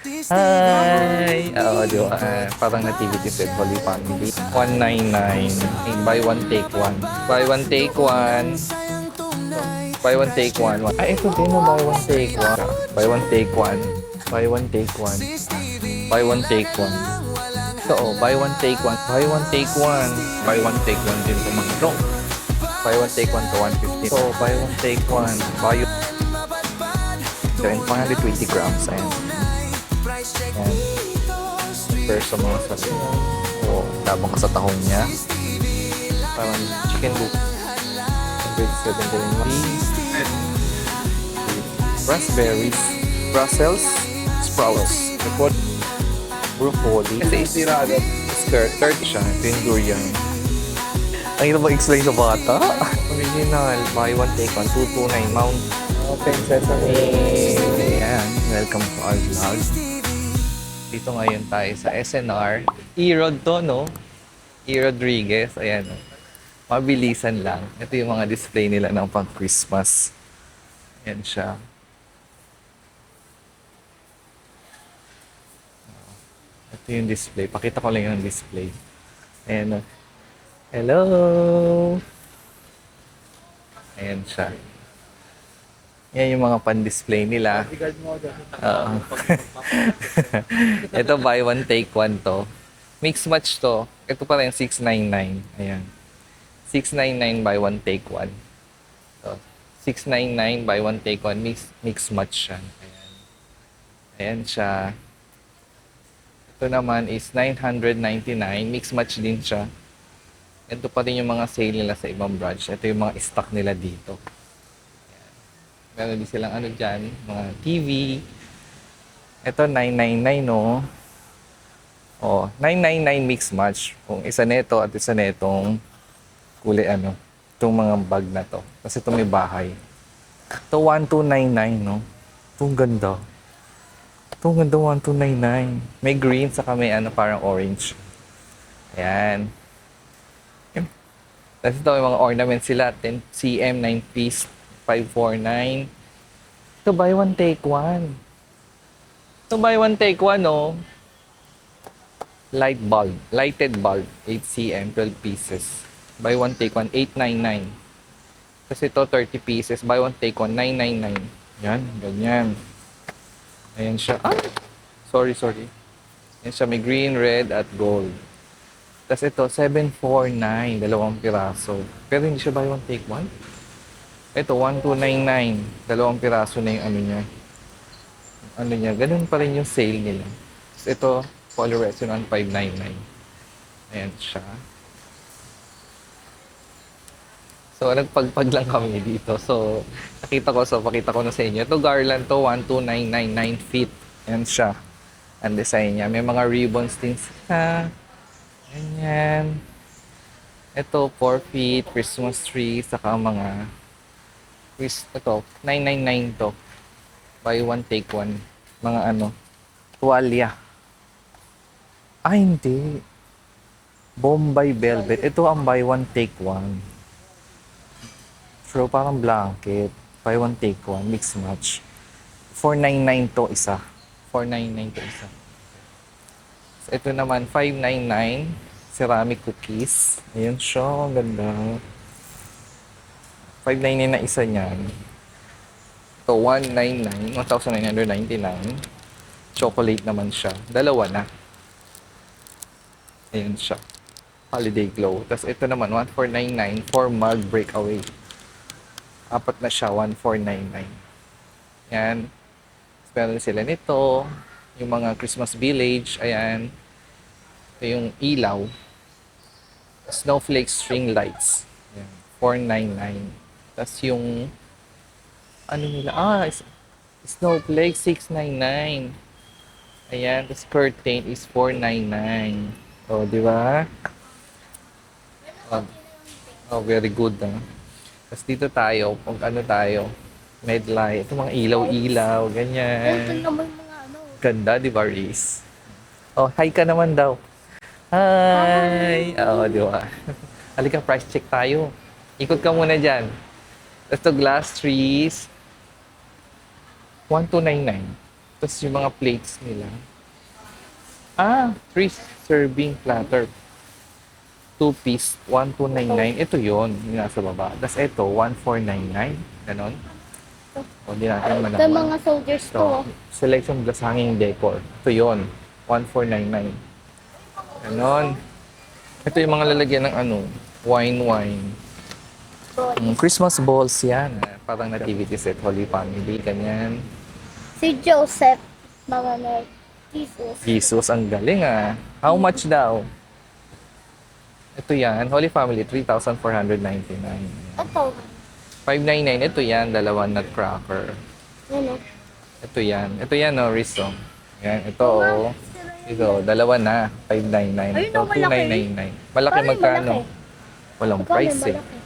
Hi! Oo, di ba? Parang nativity set, Holy Family. 199. Buy one, take one. Buy one, take one. Buy one, take one. Ah, ito din na buy one, take one. Buy one, take one. Buy one, take one. Buy one, take one. So, oh, buy one, take one. Buy one, take one. Buy one, take one din ito mga bro. Buy one, take one to 150. So, buy one, take one. Buy one. Then, 120 grams. Ayan. Ayan. First sa mga sarili. O, tabang ka sa tahong niya. Parang chicken book. 171. Raspberries. Brussels sprouts. Report. Broccoli. Kasi istirado. Skirt. 30 siya. Ito yung durian. Ang hirap mag-explain sa bata. Original. Buy one, take one. 229 Mount. Open Sesame. Ayan. Welcome to our vlog. Dito ngayon tayo sa SNR. E-Rod to, no? E. Rodriguez. Ayan. Mabilisan lang. Ito yung mga display nila ng pang-Christmas. Ayan siya. Ito yung display. Pakita ko lang yung display. Ayan. Hello! Ayan siya. Yan yung mga pan-display nila. Oo. Ito, buy one, take one to. Mix match to. Ito pala yung 699. Ayan. 699 buy one, take one. So, 699 buy one, take one. Mix match siya. Ayan. Ayan siya. Ito naman is 999. Mix match din siya. Ito pa rin yung mga sale nila sa ibang branch. Ito yung mga stock nila dito. Meron din silang ano dyan, mga TV. Ito, 999, no? Oh, 999 mix match. Kung isa neto at isa netong kulay ano, itong mga bag na to. Kasi ito may bahay. Ito, 1299, no? Itong ganda. Itong ganda, 1299. May green, saka may ano, parang orange. Ayan. Tapos ito, may mga ornaments sila. 10 cm, 9 piece. 549. Ito, buy one, take one. Ito, buy one, take one, no? Light bulb. Lighted bulb. 8 cm, 12 pieces. Buy one, take one, 899. Kasi ito, 30 pieces. Buy one, take one, 999. Yan, ganyan. Ayan siya. Ah! Sorry. Ayan siya, may green, red, at gold. Tapos ito, 749. Dalawang piraso. Pero hindi siya buy one, take one. Ito, 1299. Dalawang piraso na yung ano niya. Ano niya, ganun pa rin yung sale nila. Tapos ito, fluorescent 1599. Ayan siya. So, nagpagpag lang kami dito. So, pakita ko na sa inyo. Ito, garland to, 12999 feet. Ayan siya. Ang design niya. May mga ribbons din siya. Ayan. Ito, 4 feet, Christmas tree, saka mga ito, 999 to. Buy one, take one. Mga ano, tuwalya. Ah, hindi. Bombay Velvet. Ito ang buy one, take one. So, parang blanket. Buy one, take one. Mix match. 499 to isa. 499 to isa. So, ito naman, 599. Ceramic cookies. Ayan siya. Ang ganda. 599 na isa niyan. Ito, 199. 1,999. Chocolate naman siya. Dalawa na. Ayan siya. Holiday glow. Tapos ito naman, 1,499 for mug breakaway. Apat na siya, 1,499. Yan. Meron sila nito. Yung mga Christmas village. Ayan. Ito yung ilaw. Snowflake string lights. Ayan. 499. Tapos yung ano nila? Snowflake 699. Ayan. Tapos curtain is 499. O, di ba? Oh, very good. Tapos dito tayo, pag ano tayo, medlight. Ito mga ilaw-ilaw, ganyan. Ganda, di ba, Reese? Oh, hi ka naman daw. Hi! Oo, di ba? Halika, price check tayo. Ikot ka muna dyan. Ito, glass trees. 1299. Tapos yung mga plates nila. 3 serving platter. 2-piece, 1299. Ito yon yung nasa baba. Tapos ito, 1499. Ganon. O, di natin Ito malaman. mga soldiers Ito, ko. selection of hanging decor. Ito yon 1499. Ganon. Ito yung mga lalagyan ng ano, wine. Christmas balls yan. Parang nativity set, Holy Family, ganyan. Si Joseph, mga nerd. Jesus. Jesus, ang galing ah. How much daw? Ito yan, Holy Family, 3,499. Ito. 599, ito yan, dalawang nutcracker. Ano? Ito yan, no, Rizzo. Yan, ito, oh. Ito, dalawa na, 599. Ayun, Ito, oh, malaki. 2,999. Malaki Parang magkano? malaki. Walang Magkano price eh. malaki?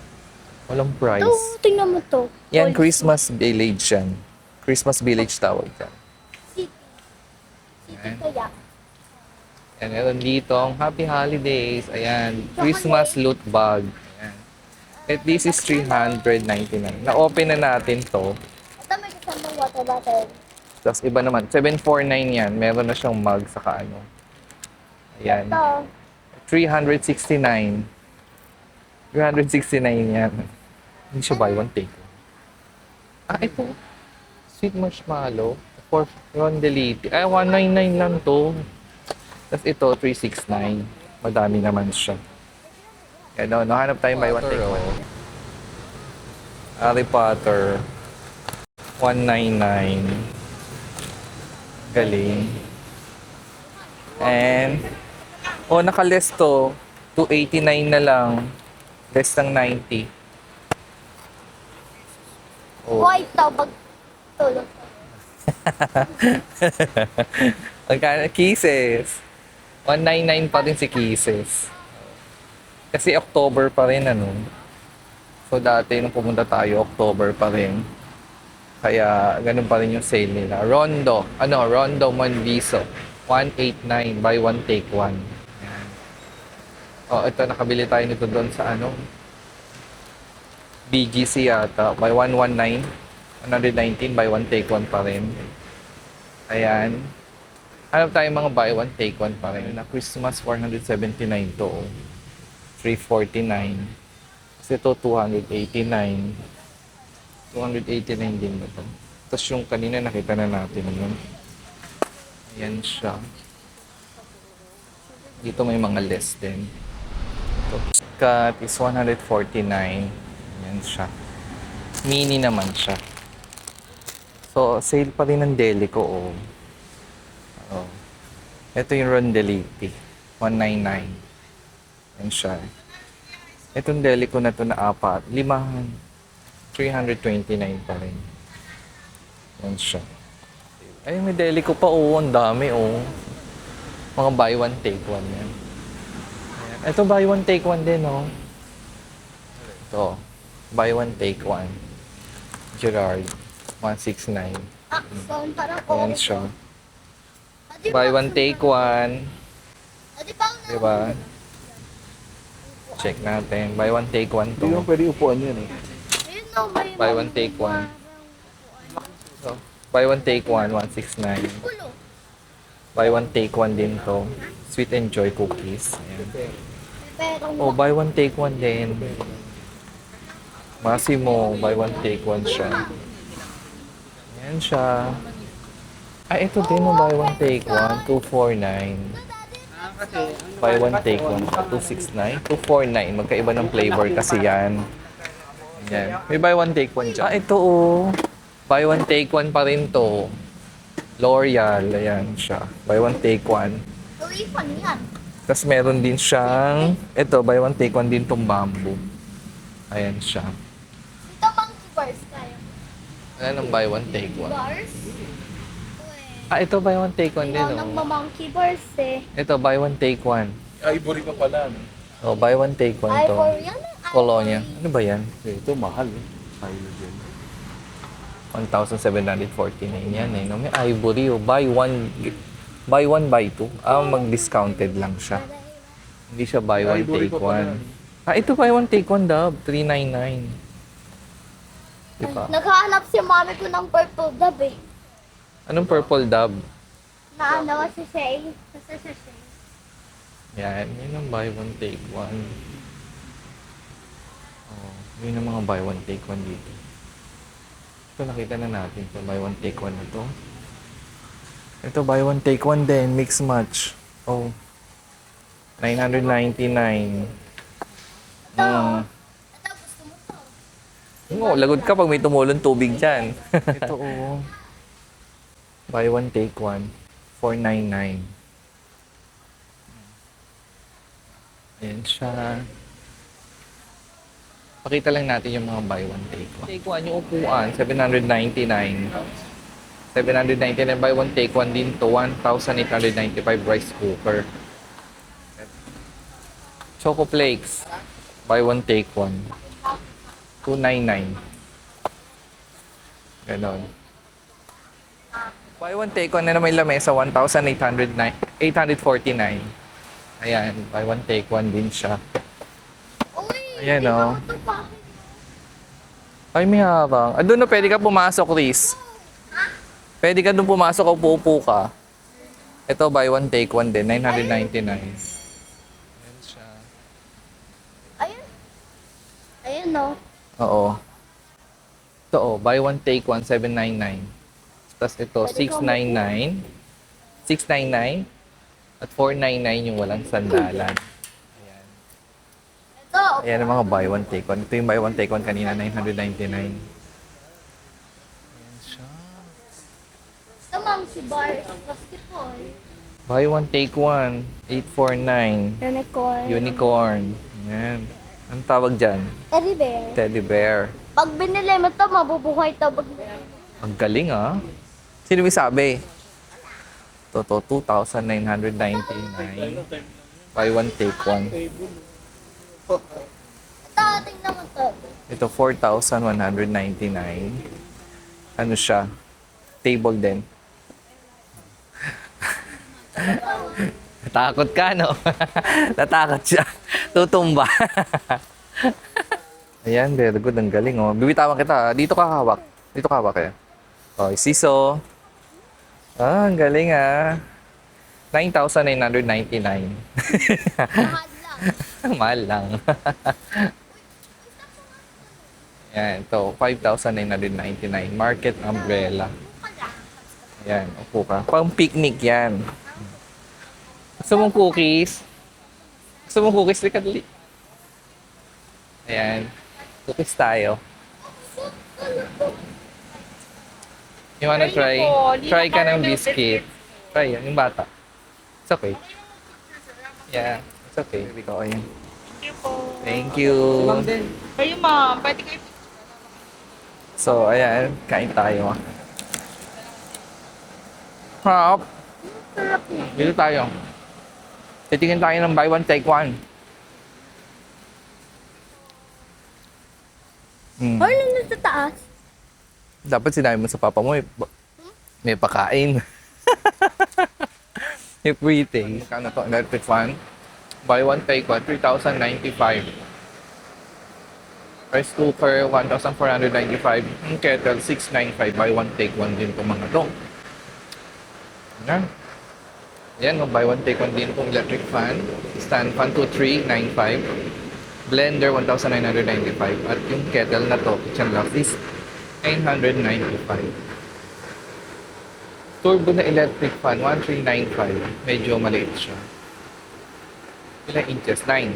Walang Ito, price. tingnan mo to. Yan, Gold Christmas Village yan. Christmas Village tawag yan. City. City kaya. Yan, meron dito ang Happy Holidays. Ayan, Christmas loot bag. Ayan. At this is 399. Na-open na natin to. Ito may kasamang water bottle. Tapos iba naman, 749 yan. Meron na siyang mug sa ano. Ayan. Ito. 369. 369 yan. Hindi siya buy one take. Ito. Sweet marshmallow. For rondelite. 199 lang to. Tapos ito, 369. Madami naman siya. Yan, no? Hanap tayo buy one take one. Harry Potter. 199. Galing. And, naka-less to. 289 na lang. Less ng 90. White daw pag tulog. Magkano? Kisses. 199 pa rin si Kisses. Kasi October pa rin, ano. So, dati nung pumunta tayo, October pa rin. Kaya, ganun pa rin yung sale nila. Rondo. Rondo Monviso. 189. Buy one, take one. Yan. Ito, nakabili tayo nito doon sa BGC yata. Buy 119. 119. Buy one, take one pa rin. Ayan. Hanap tayo mga buy one, take one pa rin. Na Christmas, 479 to. 349. Kasi ito, 289. 289 din ba ito? Tapos yung kanina nakita na natin yun. Ayan siya. Dito may mga less din. Ito. Cut is 149. Ayan siya. Mini naman siya. So, sale pa rin ng Delico. Ito yung Rondelite. 199. Ayan siya. Itong Delico na to na apat. 329 pa rin. Yan siya. Ay, may Delico pa, ang dami, Mga buy one, take one yan. Ayan. Ito, buy one, take one din, Ito, buy one, take one. Gerard, 169. Sound parang Ayan siya. Buy one, take one. Diba? Check natin. Buy one, take one Hindi to. mo pwede upuan yun eh. Buy one, take one. So, buy one, take one, 169. Buy one, take one din to. Sweet and Joy cookies. Ayan. Buy one, take one din. Massimo, buy one, take one siya. Ayan siya. Ito din buy one, take one, 249. Buy one, take one, 269. 249, magkaiba ng flavor kasi yan. Yan. May buy one, take one dyan. Ito buy one, take one pa rin to. L'Oreal, ayan siya. Buy one, take one. Tulipan yan. Tapos meron din siyang, ito, buy one, take one din tong bamboo. Ayan siya. Ito monkey bars tayo. Ayan ang buy one, take one. Bars? Ito buy one, take one din, Ikaw nang monkey bars eh. Ito, buy one, take one. Ivory pa pala. No? Buy one, take one to. Ivory yan. Colonia. Ano ba yan? Ito mahal eh. Ayaw dyan. 1,749 yan eh. No? May ivory buy one, buy two. Mag-discounted lang siya. Hindi siya buy one, Ivory take pa pala. one. Ito buy one, take one daw. 399. Diba? Naghahanap si mami ko ng purple dab eh. Anong purple dab? Naano kasi siya eh. Kasi siya siya. Yan, yun ang buy one take one. Oh, yun ang mga buy one take one dito. Ito nakita na natin ito, buy one take one na to. Ito buy one take one din, mix match. Oh. 999. Ito. Mm. Ito, gusto mo to. Oo, lagod ka pag may tumulong tubig dyan. Ito oh. Buy one take one. 499. Ayan siya. Pakita lang natin yung mga buy one take one. Take one yung upuan, 799. 799 buy one take one din to 1,895 rice cooker. Choco flakes. Buy one take one. 299. Ganon. Buy one take one na may lamesa 1,849. Ayan, buy one take one din siya. Uy! Ayan, tingnan oh. mo to, bakit? Ay, may harang. Doon na pwede ka pumasok, Chris. Pwede ka doon pumasok o puupo ka. Ito, buy one take one din. 999. Ayan siya. Ayun. Ayun, no. Oo. Ito, oh, buy one take one, 799. Tapos ito, 699. 699. At 499 yung walang sandalan. Ayan. Ito. Ayan ang mga buy one take one. Ito yung buy one take one kanina, 999. Ayan siya. Gusto monkey bars. Basketball. Buy one take one, 849. Unicorn. Unicorn. Ayan. Anong tawag dyan? Teddy bear. Teddy bear. Pag binili mo to, mabubuhay to. Ang galing ah. Sino may sabi? Toto, 2,999. Buy one take one. Ito, tingnan mo to. Ito, 4,199. Ano siya? Table din. Natakot ka, no? Natakot siya. Tutumba. Ayan, very good. Ang galing, oh. Bibitawan kita. Dito ka hawak. Dito ka hawak, eh. Oh, isiso. Ah, ang galing, ah. 9,999. Mahal lang. Mahal lang. Ayan, ito, 5,999. Market umbrella. Ayan, upo ka. Pang picnic yan. Gusto mong cookies? Gusto mong cookies? Lika, dali. Ayan. Cookies tayo. You wanna try? Try ka ng biscuit. Try yan, yung bata. It's okay. Yeah, it's okay. Ikaw, ayan. Thank you po. Thank you. Kayo ma'am, pwede kayo. So, ayan. Kain tayo. Hop. Dito tayo. Titingin tayo ng buy one, take one. Or nandun sa taas. Dapat sinabi mo sa papa mo, may pakain. May free thing. Kano to? Electric fan. Buy one, take one. 3,095. Rice cooker, 1,495. Yung kettle, 695. Buy one, take one din itong mga to. Yan. Yan, no? Buy one, take one din itong electric fan. Stand fan, 2,395. Blender, 1,995. At yung kettle na to, kitchen lock, is 995. Turbo na electric fan, 1,395. Medyo maliit siya. Ilang inches? 9.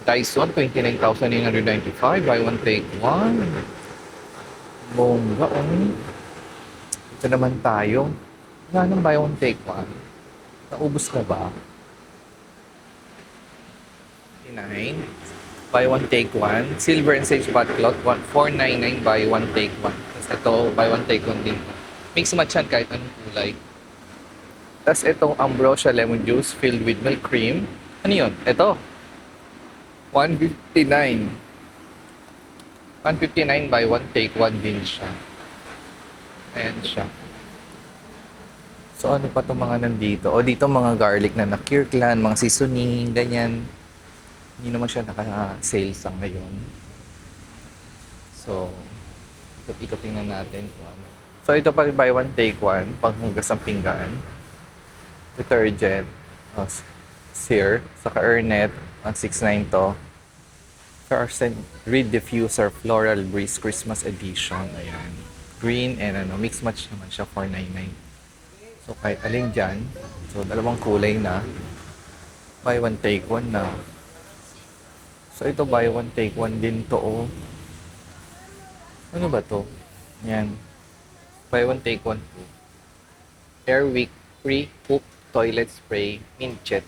Dyson, 29,995. Buy one, take one. Bongga, oh. Ito naman tayo. Wala nang buy one, take one. Naubos na ba? 9. Buy one, take one. Silver and sage pot cloth, 499. Buy one, take one. Tapos ito, buy one, take one din. Mix match yan kahit anong kulay. Tapos itong Ambrosia lemon juice filled with milk cream. Ano yun? Ito. 159. 159 buy one, take one din siya. Ayan siya. So ano pa itong mga nandito? O dito mga garlic na na-Kirkland, mga seasoning, ganyan. Hindi naman siya naka-sale sa ngayon. So, ikot-ikotin na natin kung ano. So, ito pa buy one, take one. Panghugas ng pinggan. Detergent. Sear. Saka Ernet. 169 to. Carson Reed Diffuser Floral Breeze Christmas Edition. Ayan. Green and mix match naman siya, 499. So, kahit alin dyan. So, dalawang kulay na. Buy one, take one na. So, ito buy one, take one din to. Oh. Ano ba to? Yan. Buy one, take one po. Airwick Free Poop Toilet Spray Mint Jet.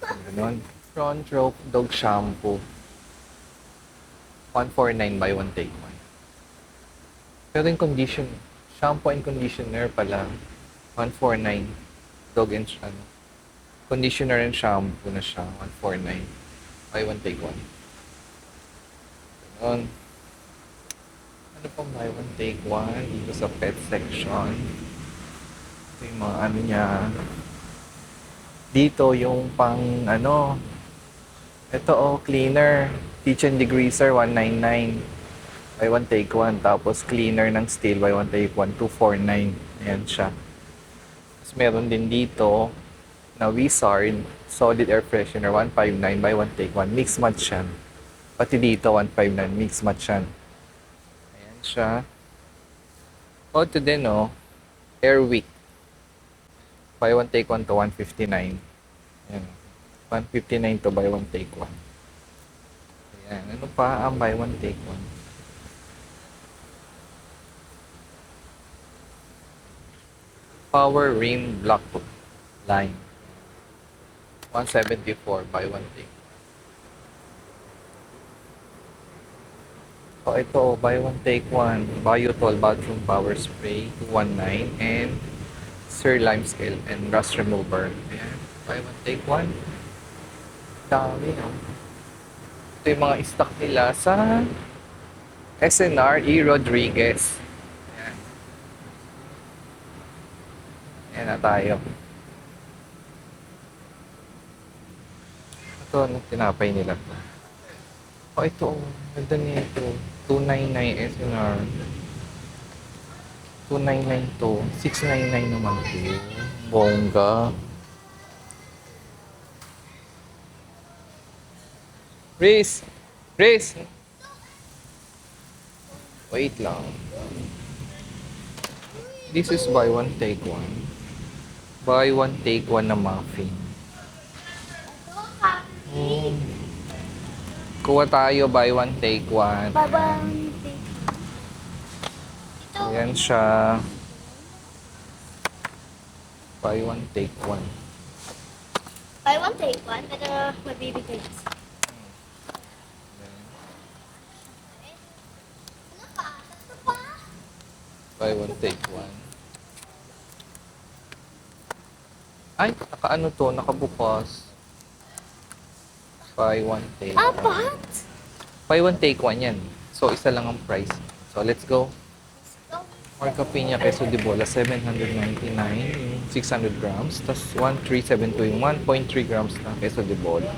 Ganon. Front Row Dog Shampoo. 149 buy one, take one. Pero yung shampoo and conditioner pala, 149. Dog and conditioner and shampoo na siya, 149. Buy one, take one. Ganon. Ano pang buy one, take one dito sa pet section? Ito yung mga niya. Dito yung pang ito cleaner. Kitchen degreaser, 199. Buy one, take one. Tapos cleaner ng steel, buy one, take one, 249. Ayan siya. Tapos meron din dito na Wizard solid air freshener, 159. Buy one, take one. Mix match yan. Pati dito, 159. Mix match yan. Ayan siya. O, ito din, Airwick. Buy one, take one to 159. Ayan. 159 to buy one, take one. Ayan. Ano pa ang buy one, take one? Power Rim Block Line. 174 buy one, take one. So ito, buy one, take one. Biotol Bathroom Power Spray, 219. And Sir Lime Scale and Rust Remover. Ayan. Buy one, take one. Dami, Ito yung mga stock nila sa SNR E. Rodriguez. Ayan. Ayan na tayo. Ito, tinapay nila to. O, ito. Ganda niya ito. 299 SNR. 299 to. 699 naman to. Bongga. Riz! Riz! Wait lang. This is buy one, take one. Buy one, take one na muffin. Kuha tayo, buy one, take one. Babang. Ito. Ayan siya. Buy one, take one. Buy one, take one. Pero mabibigay. Ano pa? Tatlo pa? Buy one, take one. Ay, nakaano to, nakabukas. Buy one, take one. Apat? Buy one, take one yan. So, isa lang ang price. So, let's go. Marca Piña Queso de Bola, 799, yung 600 grams. Tapos 1,372 yung 1.3 grams na Queso de Bola.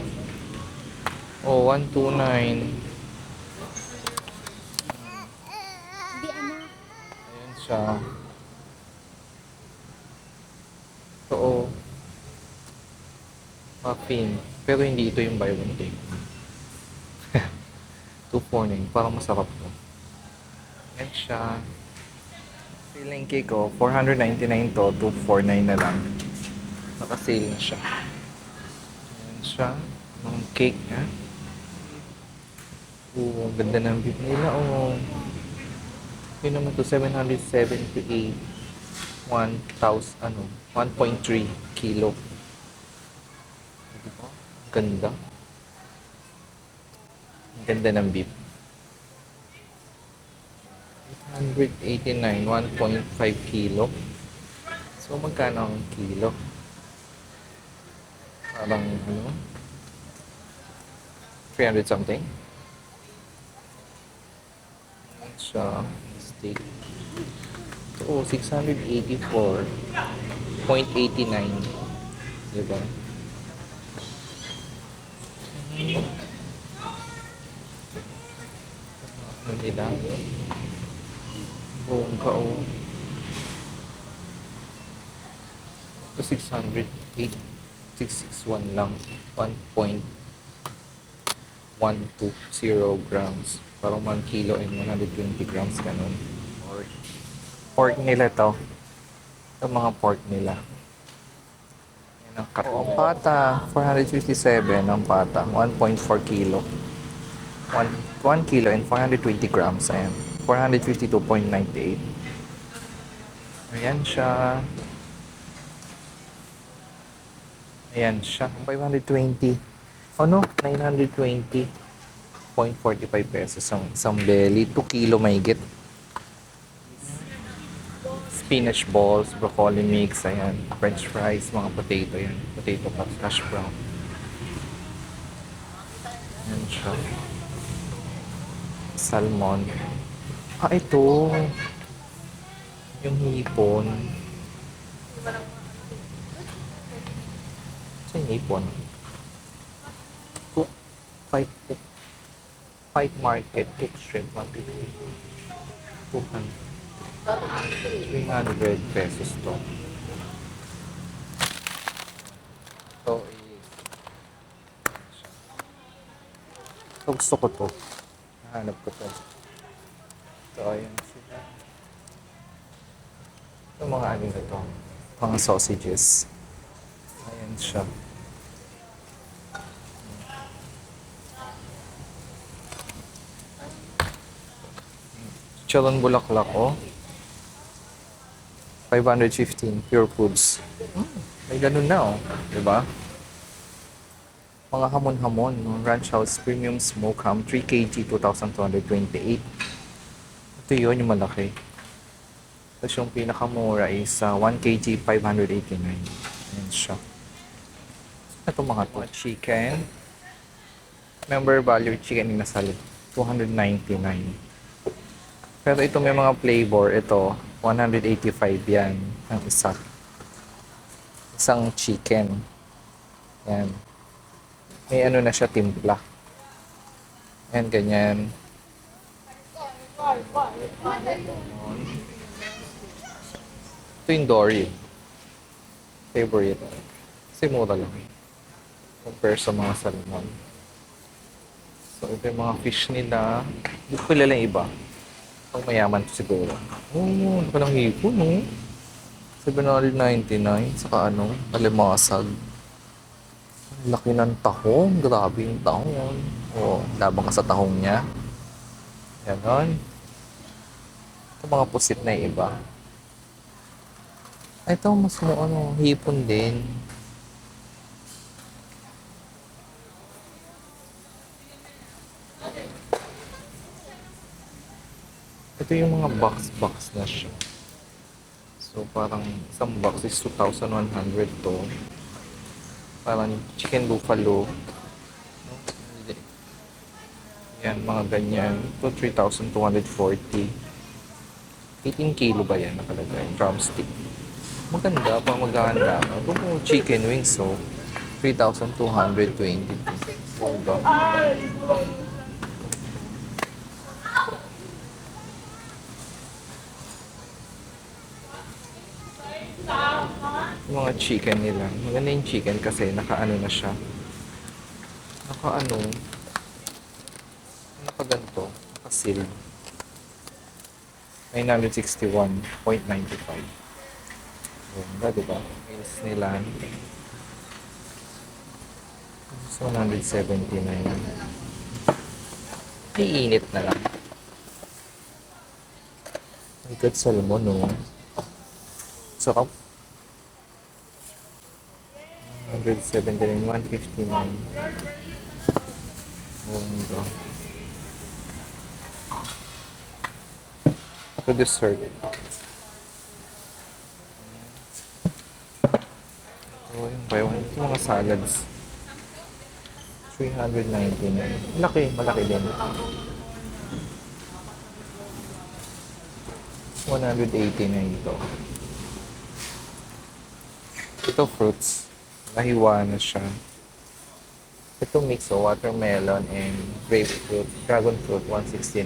Oh, 129. Di ano? Ayan siya. So, muffin. Pero hindi ito yung buy one, take one. 249. Parang masarap to. Ayan siya. Feeling cake ko, 499 to, 249 na lang. Naka-sale na siya. Ayan siya. Ang cake niya. Oo, ganda ng beef nila. Oo. Yun naman to, 778. 1.3 kilo. Diba? Ganda. Ganda ng beef. 189, 1.5 kilo. So, magkano ang kilo? Parang, 300 something. Siya, steak. So, 684.89. Diba? Ano nila? Buong kao. Ito 608. 661 lang. 1.120 grams. Parang 1 kilo and 120 grams ganun. Pork nila to. Ito mga pork nila. Yan ang cut. Ang pata, 457 ang pata. 1.4 kilo. 1 kilo and 420 grams. Ayan. 452.98. Ayan siya. Ayan siya. 520. Ano? 920.45 pesos ang isang belly. 2 kilo mahigit. Spinach balls, broccoli mix, ayan. French fries, mga potato yan. Potato puffs, hash brown. Ayan siya. Salmon. Ah, ito. Yung hipon. Ito yung hipon. Cook. Fight market. Cook shrimp. 150. 300 pesos to. So, gusto ko to. Nahanap ko to. So, ayan sila. Ito mga ano na to. Mga sausages. Ayan siya. Chalon Bulaklak, oh. 515 Pure Foods. May ganun na, oh. Diba? Mga hamon-hamon, no? Ranch House Premium Smoke Ham, 3 kg, 2,228. Ito yun, yung malaki. Tapos yung pinakamura is 1 kg, 589. Ayan siya. Ito mga to. Chicken. Member value chicken inasal, 299. Pero ito may mga flavor. Ito, 185 yan. Ang isa. Isang chicken. Yan. May ano na siya, timpla. Yan, ganyan. Ito yung dory. Favorite. Kasi mura lang. Compare sa mga salmon. So, ito yung mga fish nila. Hindi ko kilala yung iba. Ang mayaman to siguro. Oo, ano ka ng hipon, no? 799. Saka ano, alimasag. Laki ng tahong. Grabe yung tahong. O, labang ka sa tahong niya. Ganon. Ito mga pusit na iba. Ito, mas mo ano, hipon din. Ito yung mga box na siya. So, parang isang box is 2,100 to. Parang chicken buffalo. Yan, mga ganyan. Ito, 3,240. 18 kilo ba yan nakalagay? Drumstick. Maganda, pang maghahanda ka. Ito po chicken wings, so 3,220. Hold on. Mga chicken nila. Maganda yung chicken kasi nakaano na siya. Nakaano. Nakaganto. Nakasil. 961.95. Ganda, diba? Meals nila. 179. Ay, init na lang. Ay, good salmon, no? Sarap. 179, 159. Ganda. Ito dessert. Ito yung buy one. Ito mga salads. 399. Malaki din. 189 ito. Ito fruits. Nahiwa na siya. Ito mix o watermelon and grapefruit. Dragon fruit, 169.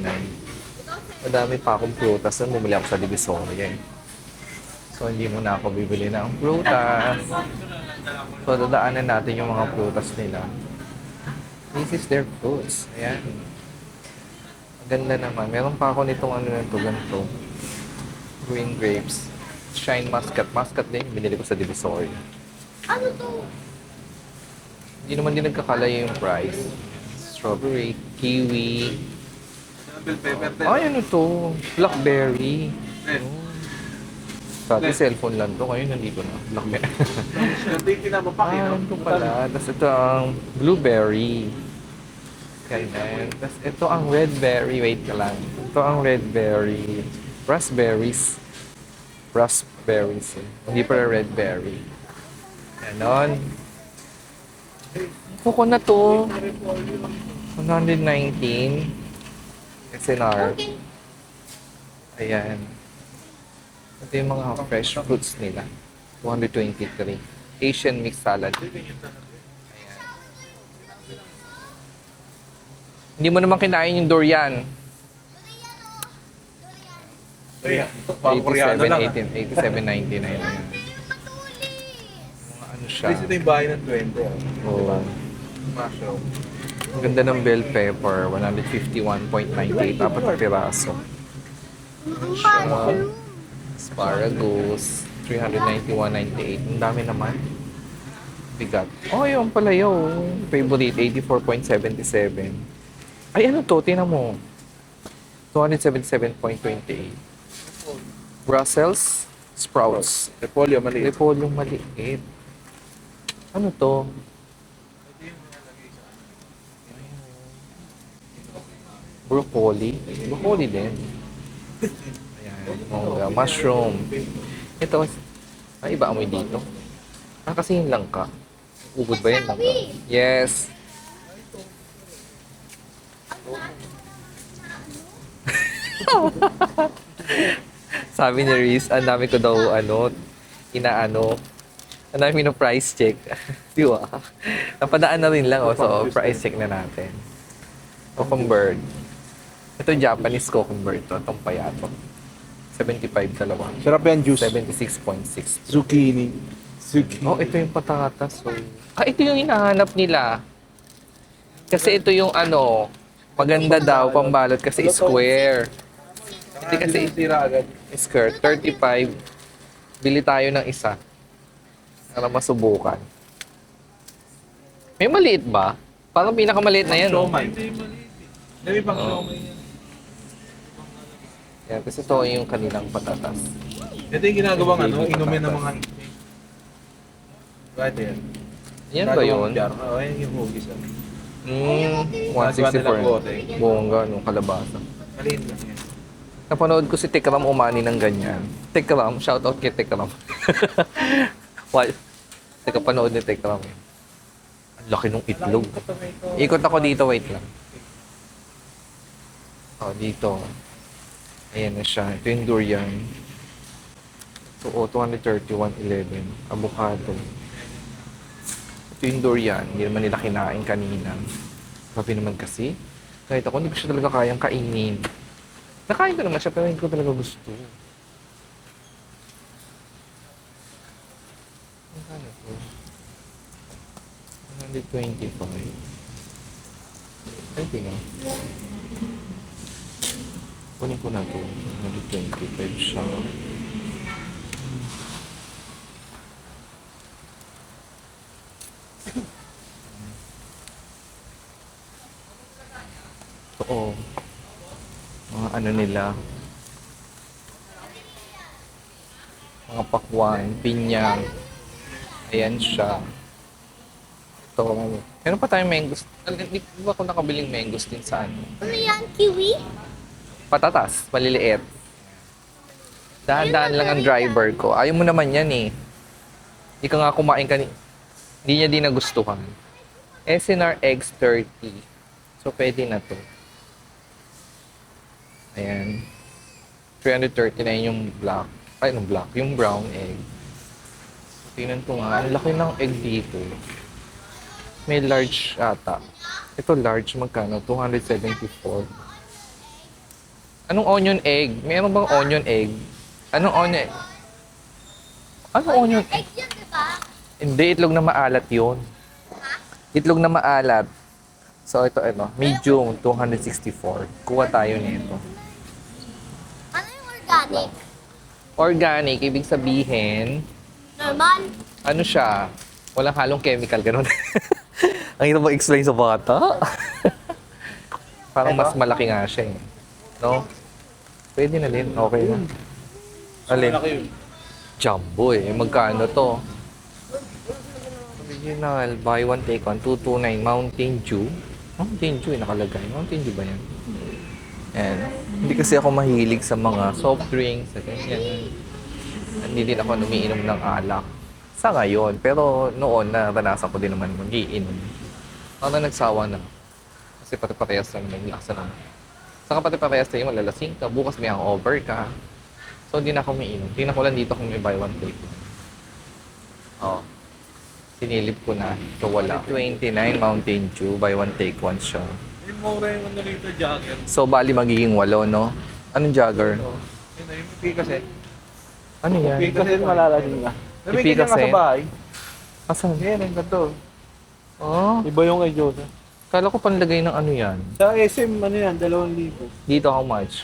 Madami pa akong prutas na bumili ako sa Divisoria. So, hindi mo na ako bibili ng prutas. So, dadaanan natin yung mga prutas nila. This is their fruits. Ayan. Ganda naman. Meron pa ako nitong ano na ito, ganito. Green grapes. Shine muscat. Muscat din. Binili ko sa Divisoria. Ano to? Hindi naman din nagkakalayo yung price. Strawberry, kiwi. Bell pepper din. Ay, ano to? Blackberry. Dati cellphone lang to. Ngayon nandito na. Blackberry. Ito yung kinabapaki, no? Ano pala? Tapos ito ang blueberry. Ganyan. Tapos ito ang red berry. Wait ka lang. Ito ang red berry. Raspberries. Raspberries. Hindi pala red berry. Ganon. Coconut to. 119. SNR. Okay. Ayan. Ito yung mga fresh fruits nila. 223. Asian mixed salad. Hindi mo naman kinain yung durian. Baka Koreano lang. 87, 99. Ayan. Mga ano siya. At least ito yung bahay ng 20. Oo. Mushroom. Ang ganda ng bell pepper. 151.98. Apat na piraso. Mushroom. Asparagus. 391.98. Ang dami naman. Bigat. Oh, yun pala yun. Favorite. 84.77. Ay, ano to? Tingnan mo. 277.28. Brussels sprouts. Repolyo, mali. Repolyo maliit. Ano to? Broccoli. Broccoli din. Ayan. Mongga. Mushroom. Ito. Ay, iba amoy dito. Ah, kasi yun lang ka. Ugod ba yan lang ka? Yes. Sabi ni Reese, ang dami ko daw, ang dami no price check. Di ba? Napadaan na rin lang, so price check na natin. Cucumber. Ito Japanese cucumber to, itong payato. 75 dalawa. Sarap yan, juice. 76.6. Zucchini. Zucchini. Oh, ito yung patatas. So, ito yung hinahanap nila. Kasi ito yung maganda daw, pambalot kasi square. Hindi kasi Tira agad. skirt, 35. Bili tayo ng isa. Para masubukan. May maliit ba? Parang pinakamaliit na yan. No? Siomay. Dami pang siomay yan. Yan, kasi ito yung kanilang patatas. Ito yung ginagawang inumin ng mga Right yan. Yan ba yun? Oo, yan yung hugis. 164. Bongga, nung kalabasa. Maliit lang yan. Napanood ko si Tekram umani ng ganyan. Tekram, shoutout kay Tekram. Well, panood ni Tekram. Ang laki ng itlog. Ikot ako dito, wait lang. Oh, dito. Ayan na siya. Ito yung durian. So, 231.11. Avocado. Ito yung durian. Hindi naman nila kinain kanina. Grabe naman kasi. Kahit ako, hindi ko siya talaga kayang kainin. Nakain ko naman siya, pero hindi ko talaga gusto. Ano to? 125. Ay, tingnan. Kunin ko na to. 125 siya. Oo. Mga ano nila. Mga pakwan, pinyang. Ayan siya. Ito. Meron pa tayong mangoes. Di ba ako nakabiling mangoes din sa ano? Ano yan? Kiwi? Patatas, maliliit. Dahan-dahan lang ang driver ko. Ayaw mo naman yan eh. Hindi ka nga kumain Hindi niya din nagustuhan. SNR eggs 30. So, pwede na to. Ayan. 339 yung black. Ay, yung black. Yung brown egg. Tingnan ko nga. Ang laki ng egg dito. May large ata. Ito large. Magkano? 274. Anong onion egg? Meron bang onion egg? Anong onion egg? Ano onion? Egg yun, di ba? Hindi, itlog na maalat yun. Itlog na maalat. So, ito, medium, 264. Kuha tayo nito. Ano yung organic? Organic, ibig sabihin, Normal? ano siya? Walang halong chemical, ganun. Ang hirap mag-explain sa bata. Parang mas malaki nga siya eh. No? Pwede na din, okay na. Alin? Malaki yun. Jumbo eh. Magkano to? Original, buy one, take one, 229, Mountain Dew. Mountain Dew, nakalagay. Mountain Dew ba yan? Ayan. Hindi kasi ako mahilig sa mga soft drinks, sa ganyan. Hindi din ako umiinom ng alak. Sa ngayon, pero noon naranasan ko din naman mag-iinom. Ako na nagsawa na. Kasi pati-parehas lang may laksa naman. Saka pati-parehas tayo, malalasing ka. Bukas may hangover ka. So, hindi na ako umiinom. Tingnan ko lang dito kung may buy one, take one. Oo. Sinilip ko na. So, wala. 29 Mountain Dew. Buy one, take one siya. Yung mura yung ano rito, jagger. So, bali magiging 8, no? Anong jagger? Yun na, yung pipi kasi. Ano yan? Pipi kasi malalasing ka. Pipi Nabigyan ka kasi? sa bahay. Asan? Ayan, yung ganito. Oh, Iba yung kay Josa. kala ko panlagay ng ano yan. Sa SM, ano yan, 2,000. Dito how much?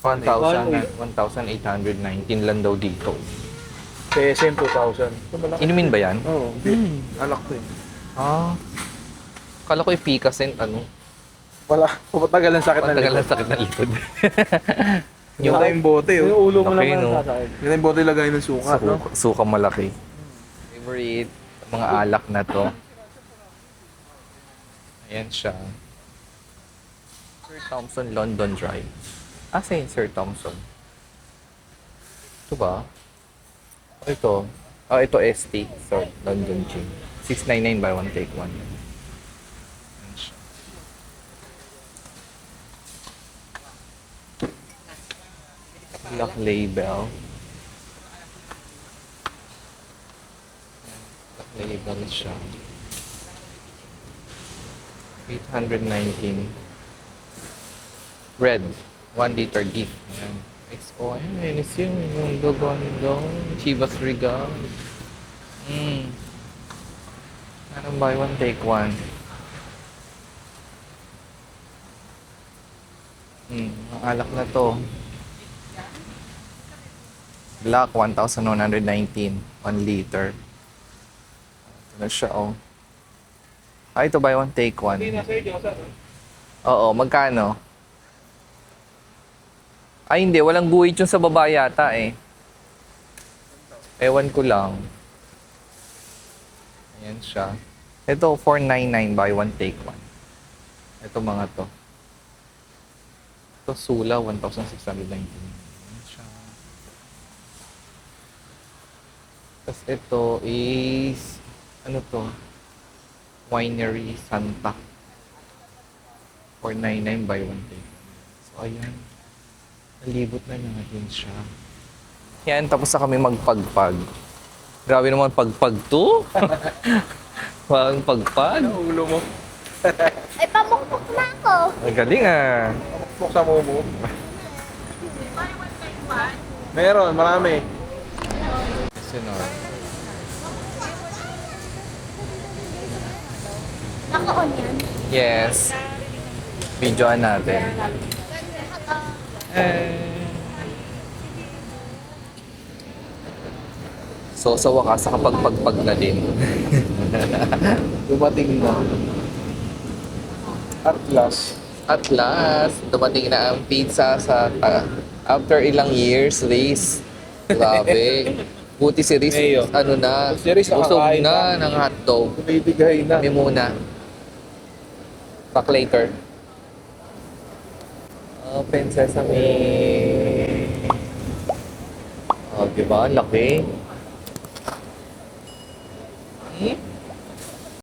1,819 lang daw dito. Sa SM, 2,000. Inumin ba yan? Oo. Alak to eh. Ah. Kala ko ipika cent, ano? Wala. Pumatagal ang sakit na Matagal likod. na sakit na likod. Yung na yung bote, Yung oh. ulo mo Laki, lang no? ang sasakit. Yan yung bote lagay ng suka, no? Suka malaki. Favorite, mga alak na to. Ayan siya. Sir Thompson London Dry. Asa yung Sir Thompson? Ito ba? Ito. Ito ST. Sir London Gin. 699 buy one take one. Ayan siya. Black label. Label siya. 819. Red. 1 liter gift. Ayan. XO. Ayan. Linis yun. Yung Dogondo. Chivas Regal. Anong buy one, take one? Ang alak na to. Black, 1,119. 1 liter. Ito na siya, oh. Ito buy one, take one. Hindi na sa'yo, Josa. Oo, magkano? Ay, hindi. Walang guhit yun sa baba yata, eh. Ewan ko lang. Ayan siya. Ito, 499 buy one, take one. Ito mga to. Ito, Sula, 1,619. Ayan siya. Tapos ito is, ano to? Winery Santa. 499 buy one, take one. So, ayan. Nalibot na natin siya. Yan, tapos na kami magpagpag. Grabe naman pagpag to. Walang pagpag. Ano ulo mo? Ay, pamukpok na ako. Ang galing ah. Pok sa momo. Meron, marami. Sinor. Naka-on yan. Yes. Videoan natin. So, sa wakas, nakapagpagpag na din. Dumating na. At last. At last, dumating na ang pizza sa after ilang years, Riz. Grabe. Buti si Riz, Mayo. ano na, Si Riz busog nakakain na ng hotdog. Bibigay na. Kami muna. Back later. Open sesame. Oh, diba? Ang laki.